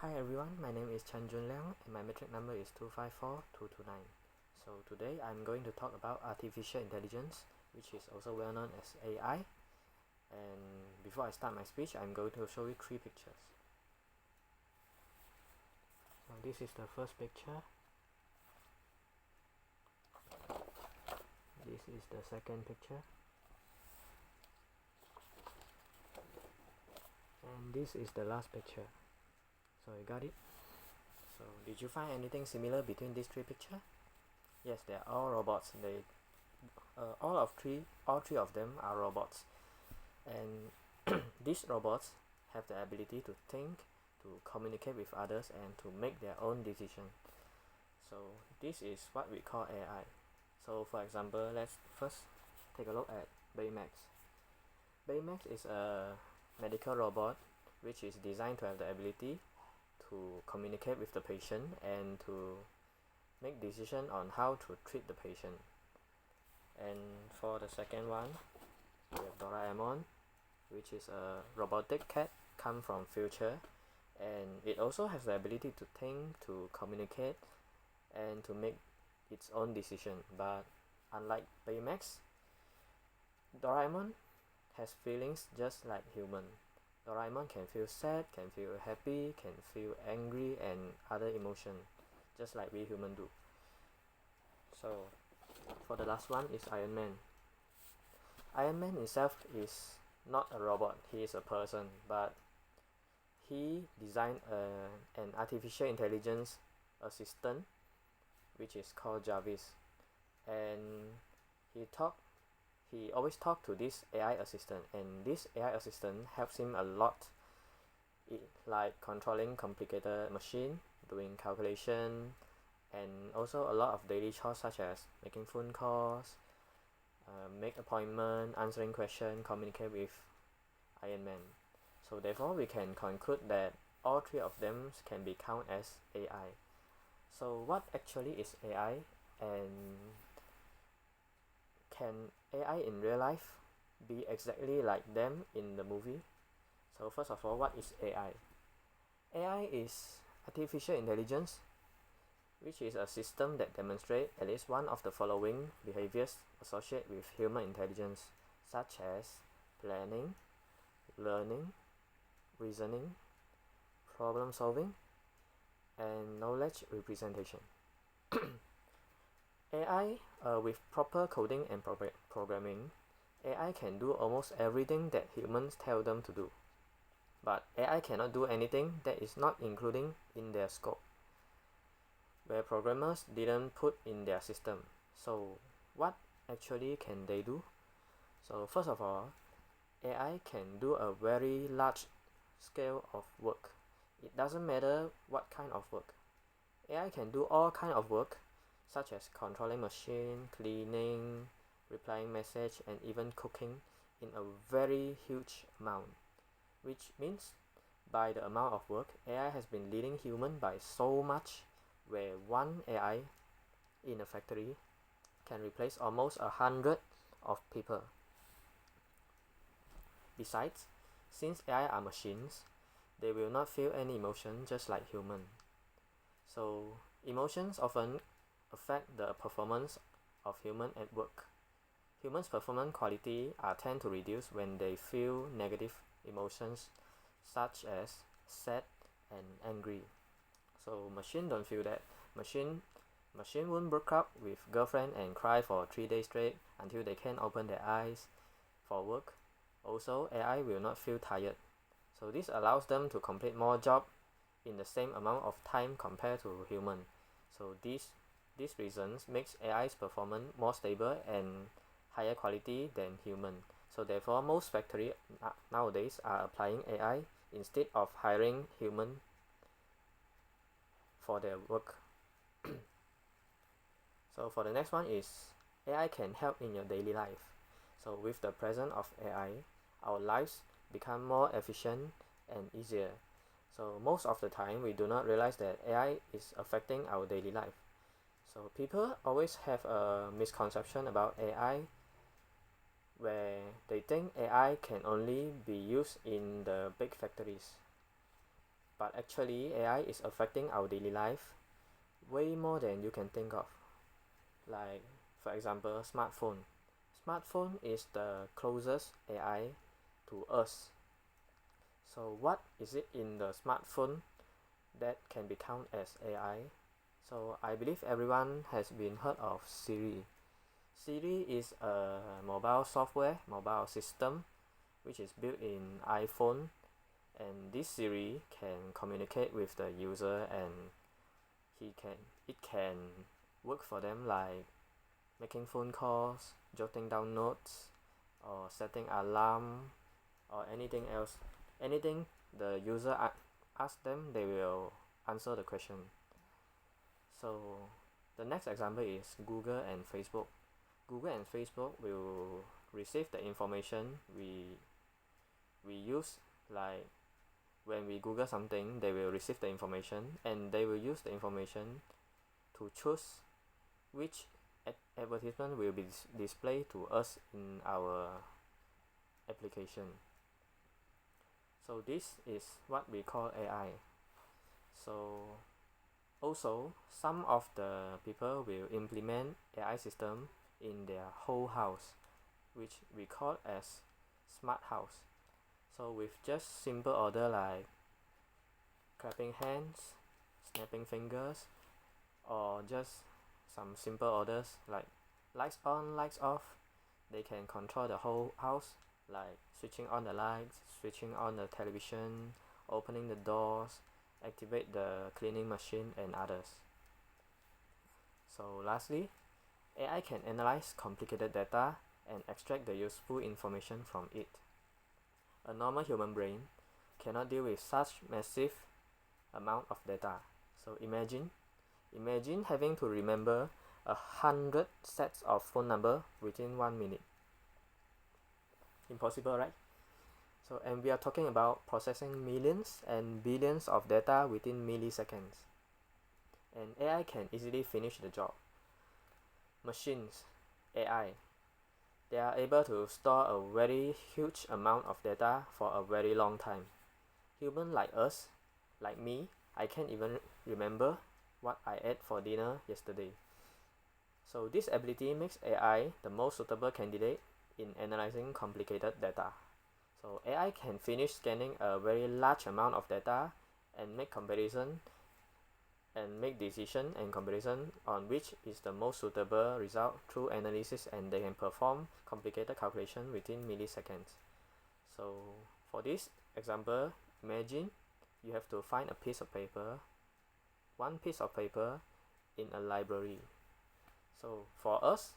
Hi everyone, my name is Liang and my metric number is 254229. So today I'm going to talk about artificial intelligence, which is also well known as AI. And before I start my speech, I'm going to show you three pictures. So this is the first picture. This is the second picture. And this is the last picture. So you got it? So did you find anything similar between these three pictures? Yes, they are all robots. All three of them are robots, and these robots have the ability to think, to communicate with others, and to make their own decisions. So this is what we call AI. So for example, let's first take a look at Baymax. Baymax is a medical robot which is designed to have the ability to communicate with the patient and to make decision on how to treat the patient. And for the second one, we have Doraemon, which is a robotic cat come from future, and it also has the ability to think, to communicate, and to make its own decision. But unlike Baymax, Doraemon has feelings just like human. Doraemon can feel sad, can feel happy, can feel angry, and other emotions, just like we human do. So for the last one is Iron Man. Iron Man himself is not a robot, he is a person, but he designed an artificial intelligence assistant which is called Jarvis, and he always talk to this AI assistant, and this AI assistant helps him a lot, like controlling complicated machine, doing calculation, and also a lot of daily chores such as making phone calls, make appointment, answering question, communicate with Iron Man. So therefore we can conclude that all three of them can be counted as AI. So what actually is AI, and can AI in real life be exactly like them in the movie? So first of all, what is AI? AI is artificial intelligence, which is a system that demonstrates at least one of the following behaviors associated with human intelligence, such as planning, learning, reasoning, problem solving, and knowledge representation. AI, with proper coding and programming, AI can do almost everything that humans tell them to do. But AI cannot do anything that is not including in their scope, where programmers didn't put in their system. So what actually can they do? So first of all, AI can do a very large scale of work. It doesn't matter what kind of work. AI can do all kind of work, such as controlling machine, cleaning, replying message, and even cooking in a very huge amount, which means by the amount of work, AI has been leading human by so much, where one AI in a factory can replace almost 100 of people. Besides, since AI are machines, they will not feel any emotion just like human. So emotions often affect the performance of human at work. Humans' performance quality tend to reduce when they feel negative emotions such as sad and angry. So machine don't feel that. Machine won't break up with girlfriend and cry for 3 days straight until they can open their eyes for work. Also, AI will not feel tired. So this allows them to complete more job in the same amount of time compared to human. So these reasons makes AI's performance more stable and higher quality than human. So therefore, most factory nowadays are applying AI instead of hiring human for their work. So for the next one is AI can help in your daily life. So with the presence of AI, our lives become more efficient and easier. So most of the time we do not realize that AI is affecting our daily life. So people always have a misconception about AI, where they think AI can only be used in the big factories. but actually AI is affecting our daily life way more than you can think of. Like, for example, smartphone is the closest AI to us. So what is it in the smartphone that can be counted as AI? So I believe everyone has been heard of Siri. Siri is a mobile system which is built in iPhone, and this Siri can communicate with the user, and it can work for them, like making phone calls, jotting down notes, or setting alarm, or anything else. Anything the user asks them, they will answer the question. So the next example is Google and Facebook. Google and Facebook will receive the information we use, like when we Google something, they will receive the information, and they will use the information to choose which advertisement will be displayed to us in our application. So this is what we call AI. So also, some of the people will implement AI system in their whole house, which we call as smart house. So with just simple order like clapping hands, snapping fingers, or just some simple orders like lights on, lights off, they can control the whole house, like switching on the lights, switching on the television, opening the doors, activate the cleaning machine, and others. So lastly, AI can analyze complicated data and extract the useful information from it. A normal human brain cannot deal with such massive amount of data. So imagine having to remember 100 sets of phone number within 1 minute. Impossible, right? So, and we are talking about processing millions and billions of data within milliseconds. And AI can easily finish the job. Machines, AI, they are able to store a very huge amount of data for a very long time. Human like us, like me, I can't even remember what I ate for dinner yesterday. So this ability makes AI the most suitable candidate in analyzing complicated data. So AI can finish scanning a very large amount of data and make comparison and make decision and comparison on which is the most suitable result through analysis, and they can perform complicated calculation within milliseconds. So for this example, imagine you have to find one piece of paper in a library. So for us,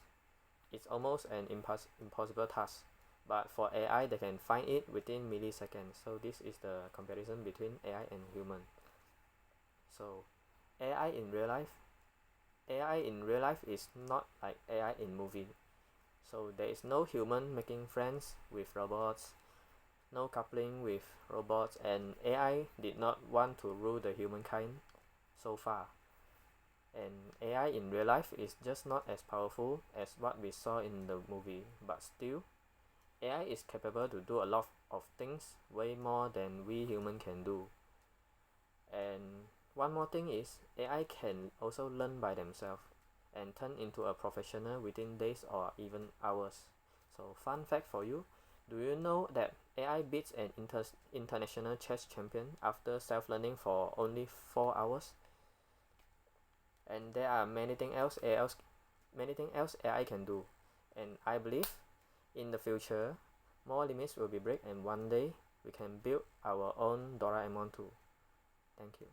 it's almost an impossible task, but for AI, they can find it within milliseconds. So this is the comparison between AI and human. So AI in real life is not like AI in movie. So there is no human making friends with robots, no coupling with robots, and AI did not want to rule the humankind so far. And AI in real life is just not as powerful as what we saw in the movie, but still, AI is capable to do a lot of things way more than we human can do. And one more thing is, AI can also learn by themselves and turn into a professional within days or even hours. So fun fact for you, do you know that AI beats an international chess champion after self-learning for only 4 hours? And there are many things else AI can do. And I believe in the future, more limits will be break, and one day we can build our own Doraemon too. Thank you.